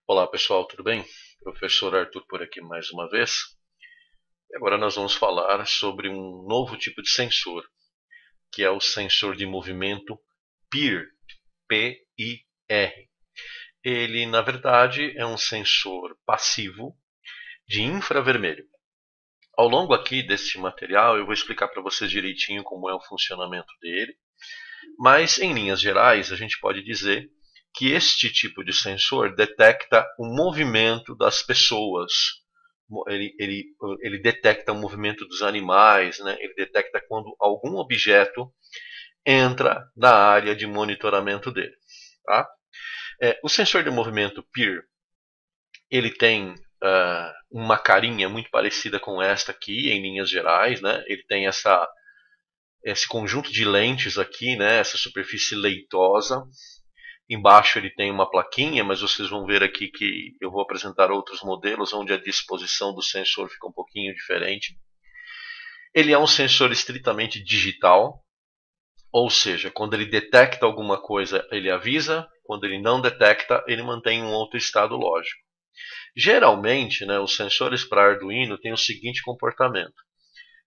Olá pessoal, tudo bem? Professor Arthur por aqui mais uma vez. E agora nós vamos falar sobre um novo tipo de sensor, que é o sensor de movimento PIR, P-I-R. Ele, na verdade, é um sensor passivo de infravermelho. Ao longo aqui deste material eu vou explicar para vocês direitinho como é o funcionamento dele, mas em linhas gerais a gente pode dizer que este tipo de sensor detecta o movimento das pessoas. Ele detecta o movimento dos animais, né? Ele detecta quando algum objeto entra na área de monitoramento dele. Tá? O sensor de movimento PIR, ele tem uma carinha muito parecida com esta aqui, em linhas gerais. Né? Ele tem esse conjunto de lentes aqui, né? Essa superfície leitosa. Embaixo ele tem uma plaquinha, mas vocês vão ver aqui que eu vou apresentar outros modelos onde a disposição do sensor fica um pouquinho diferente. Ele é um sensor estritamente digital, ou seja, quando ele detecta alguma coisa, ele avisa, quando ele não detecta, ele mantém um outro estado lógico. Geralmente, né, os sensores para Arduino têm o seguinte comportamento.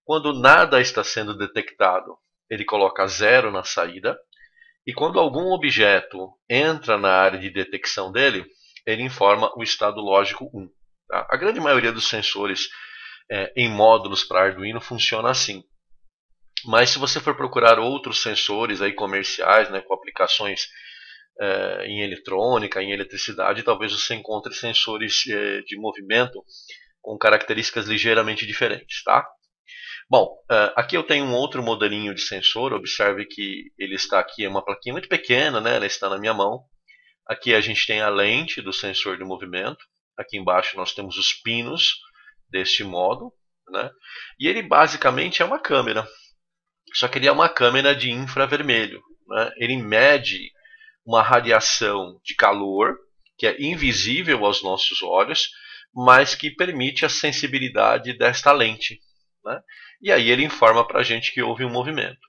Quando nada está sendo detectado, ele coloca zero na saída, e quando algum objeto entra na área de detecção dele, ele informa o estado lógico 1. Tá? A grande maioria dos sensores em módulos para Arduino funciona assim. Mas se você for procurar outros sensores aí comerciais, né, com aplicações em eletrônica, em eletricidade, talvez você encontre sensores de movimento com características ligeiramente diferentes. Tá? Bom, aqui eu tenho um outro modelinho de sensor. Observe que ele está aqui, é uma plaquinha muito pequena, né? Ela está na minha mão. Aqui a gente tem a lente do sensor de movimento. Aqui embaixo nós temos os pinos deste módulo, né? E ele basicamente é uma câmera, só que ele é uma câmera de infravermelho, né? Ele mede uma radiação de calor que é invisível aos nossos olhos, mas que permite a sensibilidade desta lente, né? E aí ele informa para a gente que houve um movimento.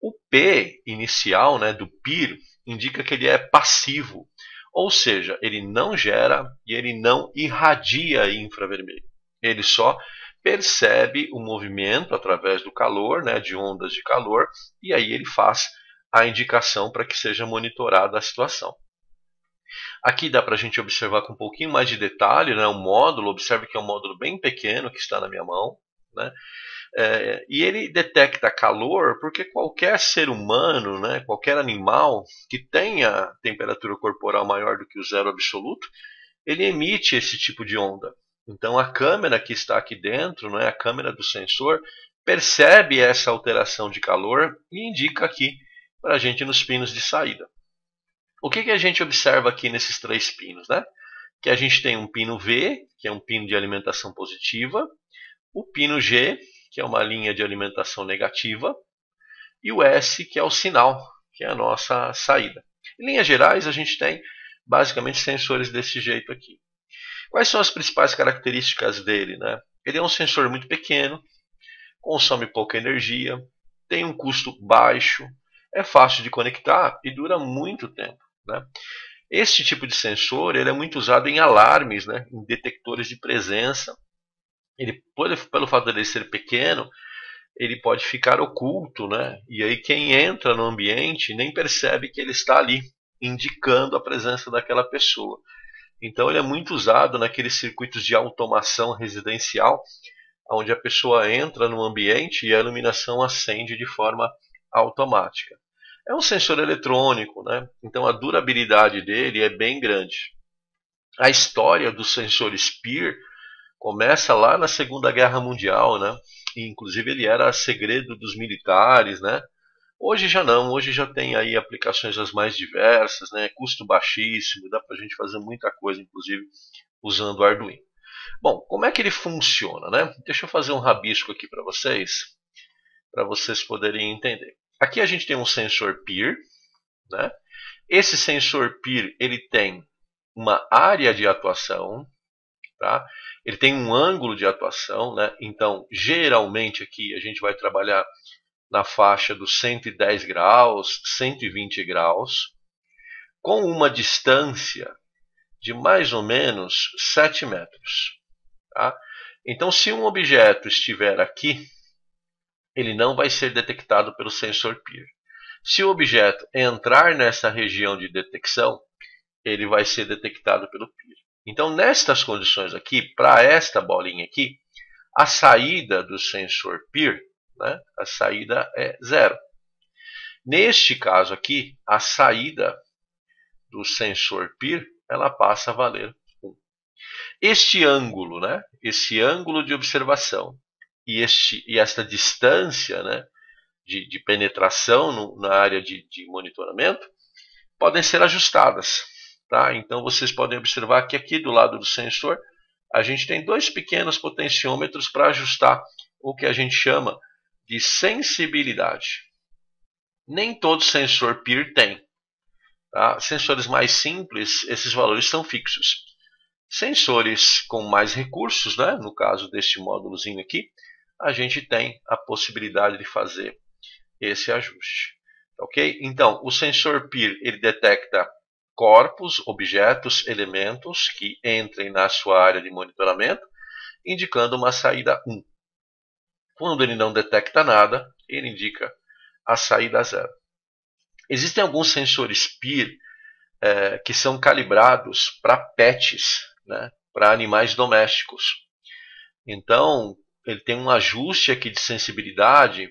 O P inicial, né, do PIR indica que ele é passivo, ou seja, ele não gera e ele não irradia infravermelho. Ele só percebe o movimento através do calor, né, de ondas de calor, e aí ele faz a indicação para que seja monitorada a situação. Aqui dá para a gente observar com um pouquinho mais de detalhe, né, o módulo. Observe que é um módulo bem pequeno que está na minha mão, né? E ele detecta calor porque qualquer ser humano, né, qualquer animal que tenha temperatura corporal maior do que o zero absoluto, ele emite esse tipo de onda. Então a câmera que está aqui dentro, né, a câmera do sensor, percebe essa alteração de calor e indica aqui para a gente nos pinos de saída. O que a gente observa aqui nesses três pinos? Né? Que a gente tem um pino V, que é um pino de alimentação positiva, o pino G, que é uma linha de alimentação negativa, e o S, que é o sinal, que é a nossa saída. Em linhas gerais, a gente tem basicamente sensores desse jeito aqui. Quais são as principais características dele? Né? Ele é um sensor muito pequeno, consome pouca energia, tem um custo baixo, é fácil de conectar e dura muito tempo. Né? Este tipo de sensor ele é muito usado em alarmes, né? Em detectores de presença. Ele, pelo fato dele ser pequeno, ele pode ficar oculto, né? E aí quem entra no ambiente nem percebe que ele está ali, indicando a presença daquela pessoa. Então ele é muito usado naqueles circuitos de automação residencial, onde a pessoa entra no ambiente e a iluminação acende de forma automática. É um sensor eletrônico, né? Então a durabilidade dele é bem grande. A história dos sensores PIR começa lá na Segunda Guerra Mundial, né? E, inclusive ele era segredo dos militares, né? Hoje já não, hoje já tem aí aplicações as mais diversas, né? Custo baixíssimo, dá para a gente fazer muita coisa, inclusive usando o Arduino. Bom, como é que ele funciona, né? Deixa eu fazer um rabisco aqui para vocês poderem entender. Aqui a gente tem um sensor PIR, né? Esse sensor PIR ele tem uma área de atuação, tá? Ele tem um ângulo de atuação, né? Então, geralmente aqui a gente vai trabalhar na faixa dos 110 graus, 120 graus, com uma distância de mais ou menos 7 metros. Tá? Então, se um objeto estiver aqui, ele não vai ser detectado pelo sensor PIR. Se o objeto entrar nessa região de detecção, ele vai ser detectado pelo PIR. Então, nestas condições aqui, para esta bolinha aqui, a saída do sensor PIR, né, a saída é 0. Neste caso aqui, a saída do sensor PIR, ela passa a valer 1. Este ângulo, né, esse ângulo de observação e esta distância, né, de penetração na área de monitoramento podem ser ajustadas. Tá? Então vocês podem observar que aqui do lado do sensor a gente tem 2 pequenos potenciômetros para ajustar o que a gente chama de sensibilidade. Nem todo sensor PIR tem. Tá? Sensores mais simples, esses valores são fixos. Sensores com mais recursos, né? No caso deste módulozinho aqui, a gente tem a possibilidade de fazer esse ajuste. Ok? Então, o sensor PIR ele detecta corpos, objetos, elementos que entrem na sua área de monitoramento, indicando uma saída 1. Quando ele não detecta nada, ele indica a saída 0. Existem alguns sensores PIR que são calibrados para pets, né, para animais domésticos. Então, ele tem um ajuste aqui de sensibilidade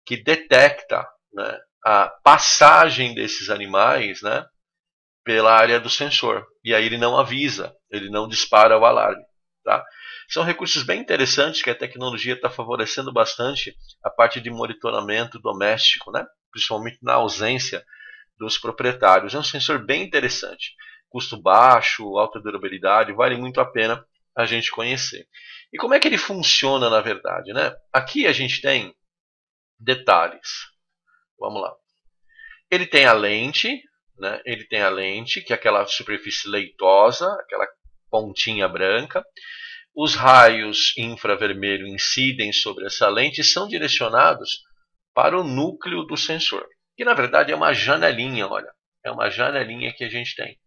que detecta, né, a passagem desses animais, né, pela área do sensor. E aí ele não avisa, ele não dispara o alarme. Tá? São recursos bem interessantes que a tecnologia está favorecendo bastante a parte de monitoramento doméstico, né? Principalmente na ausência dos proprietários. É um sensor bem interessante. Custo baixo, alta durabilidade, vale muito a pena a gente conhecer. E como é que ele funciona na verdade? Né? Aqui a gente tem detalhes. Vamos lá. Ele tem a lente, né? Ele tem a lente, que é aquela superfície leitosa, aquela pontinha branca. Os raios infravermelho incidem sobre essa lente e são direcionados para o núcleo do sensor, que na verdade é uma janelinha, olha, é uma janelinha que a gente tem.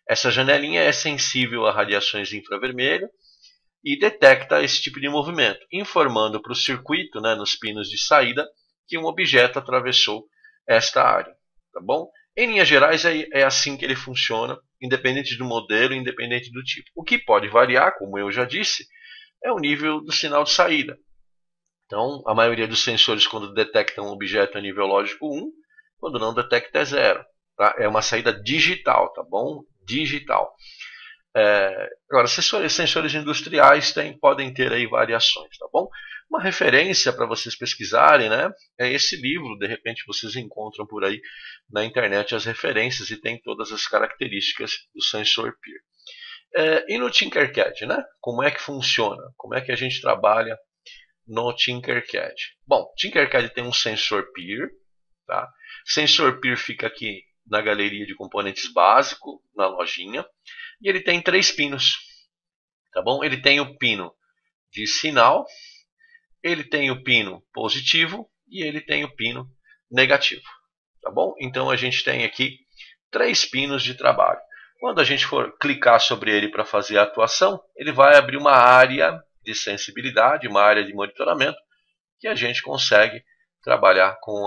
Essa janelinha é sensível a radiações infravermelho e detecta esse tipo de movimento, informando para o circuito, né, nos pinos de saída, que um objeto atravessou esta área. Tá bom? Em linhas gerais, é assim que ele funciona, independente do modelo, independente do tipo. O que pode variar, como eu já disse, é o nível do sinal de saída. Então, a maioria dos sensores, quando detectam um objeto, é nível lógico 1, quando não detecta, é 0. Tá? É uma saída digital, tá bom? Digital. Agora, sensores industriais podem ter aí variações, tá bom? Uma referência para vocês pesquisarem, né? É esse livro, de repente vocês encontram por aí na internet as referências e tem todas as características do sensor PIR. E no Tinkercad, né? Como é que funciona? Como é que a gente trabalha no Tinkercad? Bom, Tinkercad tem um sensor PIR, tá? Sensor PIR fica aqui na galeria de componentes básico, na lojinha, e ele tem 3 pinos, tá bom? Ele tem o pino de sinal, ele tem o pino positivo e ele tem o pino negativo, tá bom? Então a gente tem aqui 3 pinos de trabalho. Quando a gente for clicar sobre ele para fazer a atuação, ele vai abrir uma área de sensibilidade, uma área de monitoramento, que a gente consegue trabalhar com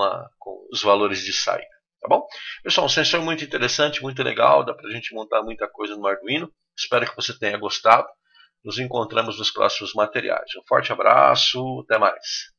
os valores de saída. Tá bom? Pessoal, um sensor muito interessante, muito legal, dá para a gente montar muita coisa no Arduino. Espero que você tenha gostado. Nos encontramos nos próximos materiais. Um forte abraço, até mais.